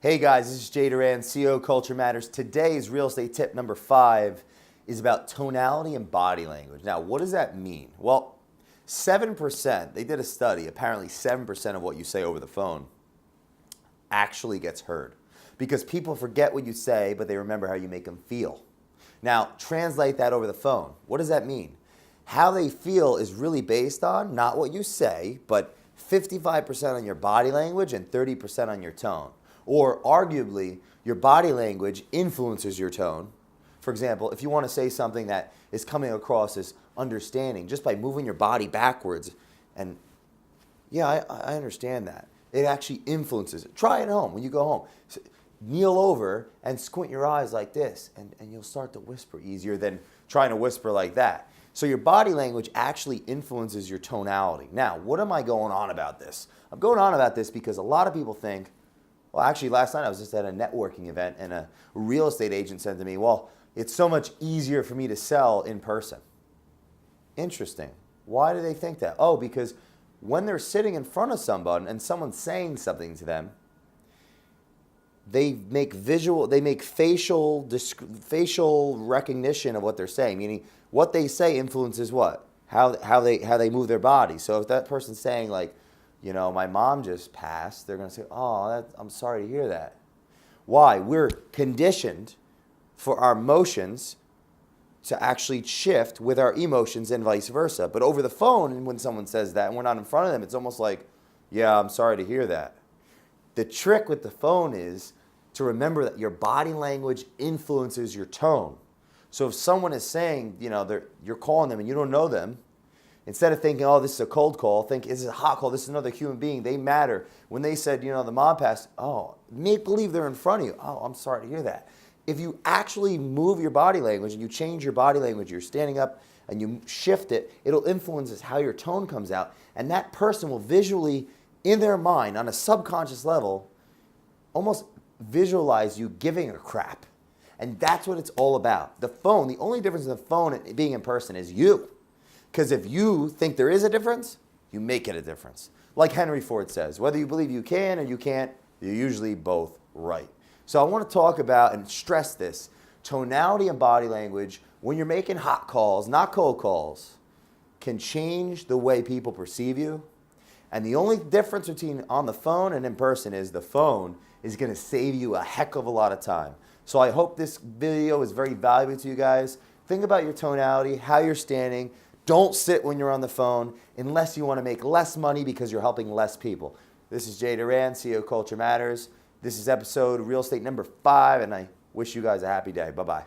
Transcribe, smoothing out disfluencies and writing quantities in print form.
Hey guys, this is Doran, CEO Culture Matters. Today's real estate tip number 5 is about tonality and body language. Now, what does that mean? Well, 7%, they did a study, apparently 7% of what you say over the phone actually gets heard because people forget what you say, but they remember how you make them feel. Now, translate that over the phone. What does that mean? How they feel is really based on not what you say, but 55% on your body language and 30% on your tone. Or arguably, your body language influences your tone. For example, if you want to say something that is coming across as understanding, just by moving your body backwards, and yeah, I understand that. It actually influences it. Try it at home when you go home. Kneel over and squint your eyes like this, and you'll start to whisper easier than trying to whisper like that. So your body language actually influences your tonality. Now, what am I going on about this? I'm going on about this because a lot of people think, well, actually, last night I was just at a networking event and a real estate agent said to me, well, it's so much easier for me to sell in person. Interesting. Why do they think that? Oh, because when they're sitting in front of someone and someone's saying something to them, they make facial recognition of what they're saying, meaning what they say influences what? How they move their body. So if that person's saying like, you know, my mom just passed, they're going to say, oh, I'm sorry to hear that. Why? We're conditioned for our emotions to actually shift with our emotions and vice versa. But over the phone, when someone says that and we're not in front of them, it's almost like, yeah, I'm sorry to hear that. The trick with the phone is to remember that your body language influences your tone. So if someone is saying, you know, you're calling them and you don't know them, instead of thinking, oh, this is a cold call, think, this is a hot call, this is another human being, they matter. When they said, you know, the mom passed, oh, make believe they're in front of you. Oh, I'm sorry to hear that. If you actually move your body language and you change your body language, you're standing up and you shift it, it'll influence how your tone comes out. And that person will visually, in their mind, on a subconscious level, almost visualize you giving a crap. And that's what it's all about. The phone, the only difference in the phone and being in person is you. Because if you think there is a difference, you make it a difference. Like Henry Ford says, whether you believe you can or you can't, you're usually both right. So I want to talk about and stress this. Tonality and body language, when you're making hot calls, not cold calls, can change the way people perceive you. And the only difference between on the phone and in person is the phone is going to save you a heck of a lot of time. So I hope this video is very valuable to you guys. Think about your tonality, how you're standing. Don't sit when you're on the phone unless you want to make less money because you're helping less people. This is Jay Doran, CEO Culture Matters. This is episode real estate number 5, and I wish you guys a happy day. Bye-bye.